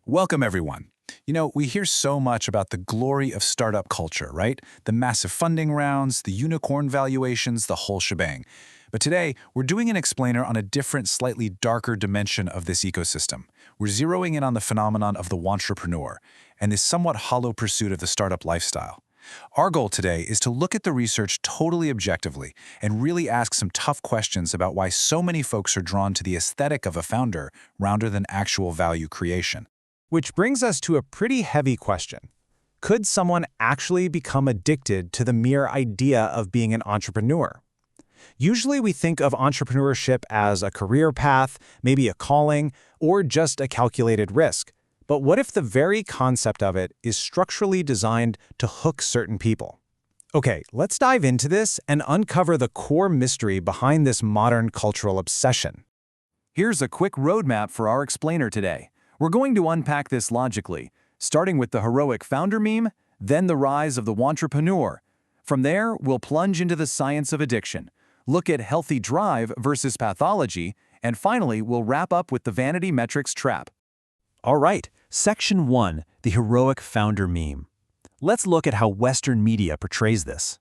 Welcome, everyone. We hear so much about the glory of startup culture, right? The massive funding rounds, the unicorn valuations, the whole shebang. But today, we're doing an explainer on a different, slightly darker dimension of this ecosystem. We're zeroing in on the phenomenon of the wantrepreneur and this somewhat hollow pursuit of the startup lifestyle. Our goal today is to look at the research totally objectively and really ask some tough questions about why so many folks are drawn to the aesthetic of a founder rather than actual value creation. Which brings us to a pretty heavy question. Could someone actually become addicted to the mere idea of being an entrepreneur? Usually we think of entrepreneurship as a career path, maybe a calling, or just a calculated risk. But what if the very concept of it is structurally designed to hook certain people? Okay, let's dive into this and uncover the core mystery behind this modern cultural obsession. Here's a quick roadmap for our explainer today. We're going to unpack this logically, starting with the heroic founder meme, then the rise of the wantrepreneur. From there, we'll plunge into the science of addiction, look at healthy drive versus pathology, and finally, we'll wrap up with the vanity metrics trap. All right, Section 1, the heroic founder meme. Let's look at how Western media portrays this.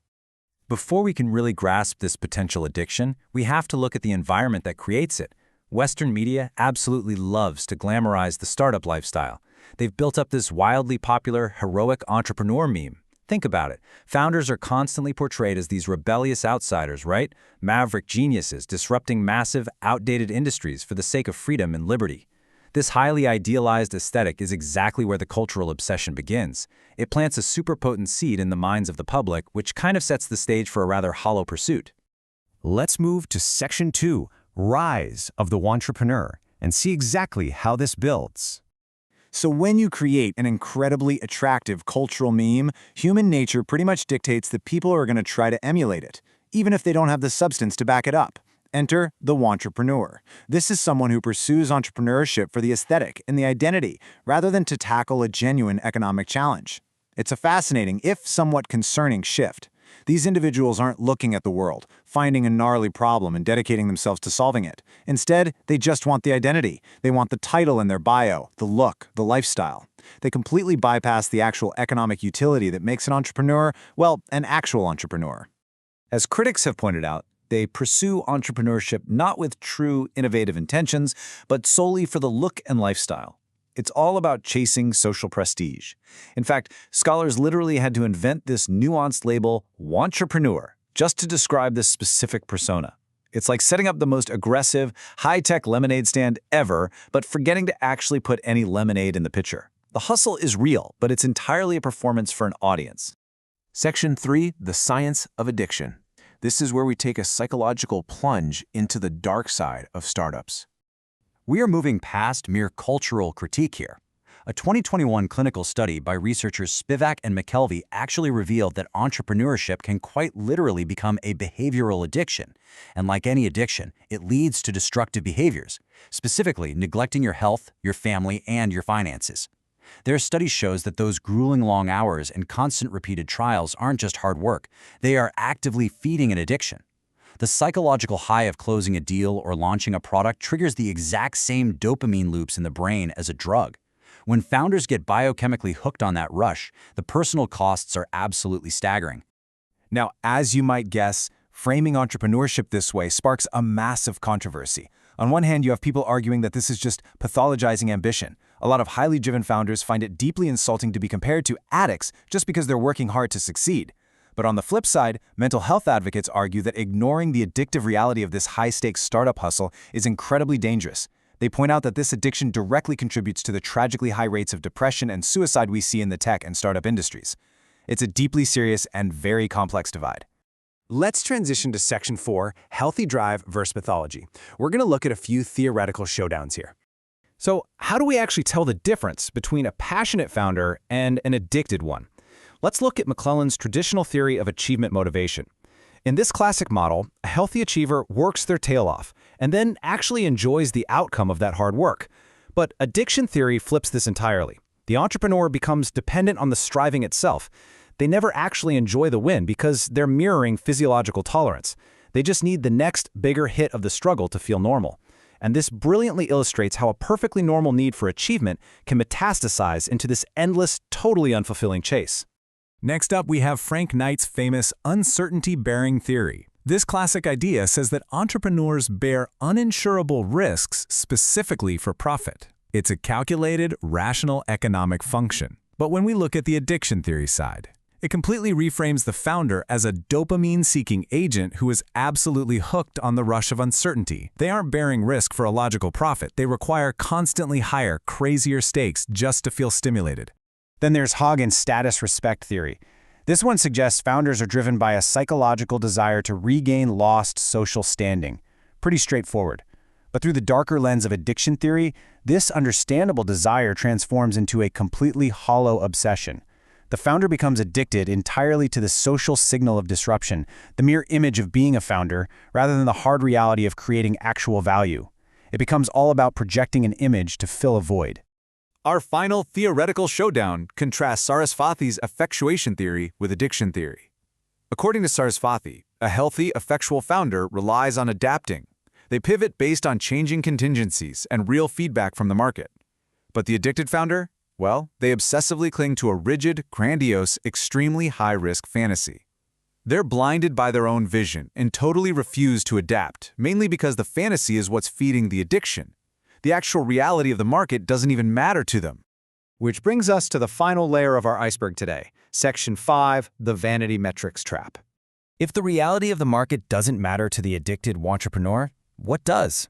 Before we can really grasp this potential addiction, we have to look at the environment that creates it. Western media absolutely loves to glamorize the startup lifestyle. They've built up this wildly popular heroic entrepreneur meme. Think about it. Founders are constantly portrayed as these rebellious outsiders, right? Maverick geniuses disrupting massive, outdated industries for the sake of freedom and liberty. This highly idealized aesthetic is exactly where the cultural obsession begins. It plants a super potent seed in the minds of the public, which kind of sets the stage for a rather hollow pursuit. Let's move to Section 2, Rise of the Wantrepreneur, and see exactly how this builds. So when you create an incredibly attractive cultural meme, human nature pretty much dictates that people are going to try to emulate it, even if they don't have the substance to back it up. Enter the wantrepreneur. This is someone who pursues entrepreneurship for the aesthetic and the identity, rather than to tackle a genuine economic challenge. It's a fascinating, if somewhat concerning, shift. These individuals aren't looking at the world, finding a gnarly problem and dedicating themselves to solving it. Instead, they just want the identity. They want the title in their bio, the look, the lifestyle. They completely bypass the actual economic utility that makes an entrepreneur, well, an actual entrepreneur. As critics have pointed out, they pursue entrepreneurship not with true innovative intentions, but solely for the look and lifestyle. It's all about chasing social prestige. In fact, scholars literally had to invent this nuanced label, wantrepreneur, just to describe this specific persona. It's like setting up the most aggressive, high-tech lemonade stand ever, but forgetting to actually put any lemonade in the pitcher. The hustle is real, but it's entirely a performance for an audience. Section 3, the science of addiction. This is where we take a psychological plunge into the dark side of startups. We are moving past mere cultural critique here. A 2021 clinical study by researchers Spivak and McKelvey actually revealed that entrepreneurship can quite literally become a behavioral addiction. And like any addiction, it leads to destructive behaviors, specifically neglecting your health, your family, and your finances. Their study shows that those grueling long hours and constant repeated trials aren't just hard work. They are actively feeding an addiction. The psychological high of closing a deal or launching a product triggers the exact same dopamine loops in the brain as a drug. When founders get biochemically hooked on that rush, the personal costs are absolutely staggering. Now, as you might guess, framing entrepreneurship this way sparks a massive controversy. On one hand, you have people arguing that this is just pathologizing ambition. A lot of highly driven founders find it deeply insulting to be compared to addicts just because they're working hard to succeed. But on the flip side, mental health advocates argue that ignoring the addictive reality of this high-stakes startup hustle is incredibly dangerous. They point out that this addiction directly contributes to the tragically high rates of depression and suicide we see in the tech and startup industries. It's a deeply serious and very complex divide. Let's transition to Section 4, Healthy Drive versus Pathology. We're going to look at a few theoretical showdowns here. So, how do we actually tell the difference between a passionate founder and an addicted one? Let's look at McClelland's traditional theory of achievement motivation. In this classic model, a healthy achiever works their tail off and then actually enjoys the outcome of that hard work. But addiction theory flips this entirely. The entrepreneur becomes dependent on the striving itself. They never actually enjoy the win because they're mirroring physiological tolerance. They just need the next, bigger hit of the struggle to feel normal. And this brilliantly illustrates how a perfectly normal need for achievement can metastasize into this endless, totally unfulfilling chase. Next up, we have Frank Knight's famous uncertainty-bearing theory. This classic idea says that entrepreneurs bear uninsurable risks specifically for profit. It's a calculated, rational economic function. But when we look at the addiction theory side, it completely reframes the founder as a dopamine-seeking agent who is absolutely hooked on the rush of uncertainty. They aren't bearing risk for a logical profit. They require constantly higher, crazier stakes just to feel stimulated. Then there's Hagen's status respect theory. This one suggests founders are driven by a psychological desire to regain lost social standing. Pretty straightforward. But through the darker lens of addiction theory, this understandable desire transforms into a completely hollow obsession. The founder becomes addicted entirely to the social signal of disruption, the mere image of being a founder, rather than the hard reality of creating actual value. It becomes all about projecting an image to fill a void. Our final theoretical showdown contrasts Sarasvathi's effectuation theory with addiction theory. According to Sarasvathi, a healthy, effectual founder relies on adapting. They pivot based on changing contingencies and real feedback from the market. But the addicted founder? Well, they obsessively cling to a rigid, grandiose, extremely high-risk fantasy. They're blinded by their own vision and totally refuse to adapt, mainly because the fantasy is what's feeding the addiction. The actual reality of the market doesn't even matter to them. Which brings us to the final layer of our iceberg today, Section 5, the vanity metrics trap. If the reality of the market doesn't matter to the addicted wantrepreneur, what does?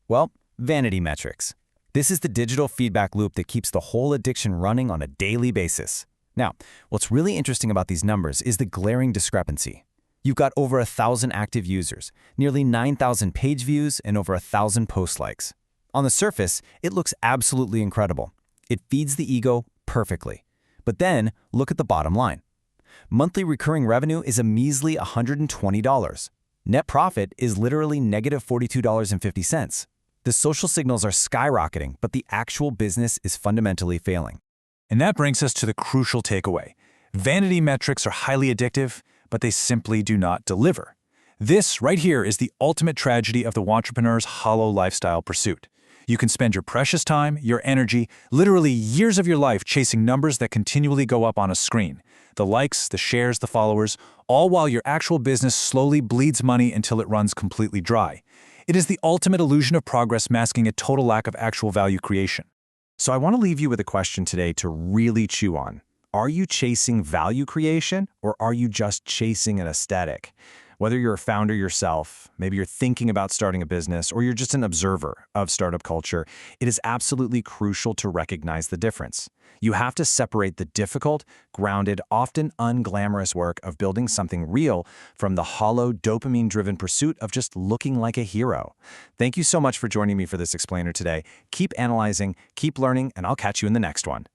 Well, vanity metrics. This is the digital feedback loop that keeps the whole addiction running on a daily basis. Now, what's really interesting about these numbers is the glaring discrepancy. You've got over 1,000 active users, nearly 9,000 page views, and over 1,000 post likes. On the surface, it looks absolutely incredible. It feeds the ego perfectly. But then, look at the bottom line. Monthly recurring revenue is a measly $120. Net profit is literally negative $42.50. The social signals are skyrocketing, but the actual business is fundamentally failing. And that brings us to the crucial takeaway. Vanity metrics are highly addictive, but they simply do not deliver. This right here is the ultimate tragedy of the wantrepreneurs' hollow lifestyle pursuit. You can spend your precious time, your energy, literally years of your life chasing numbers that continually go up on a screen. The likes, the shares, the followers, all while your actual business slowly bleeds money until it runs completely dry. It is the ultimate illusion of progress masking a total lack of actual value creation. So I want to leave you with a question today to really chew on. Are you chasing value creation, or are you just chasing an aesthetic? Whether you're a founder yourself, maybe you're thinking about starting a business, or you're just an observer of startup culture, it is absolutely crucial to recognize the difference. You have to separate the difficult, grounded, often unglamorous work of building something real from the hollow, dopamine-driven pursuit of just looking like a hero. Thank you so much for joining me for this explainer today. Keep analyzing, keep learning, and I'll catch you in the next one.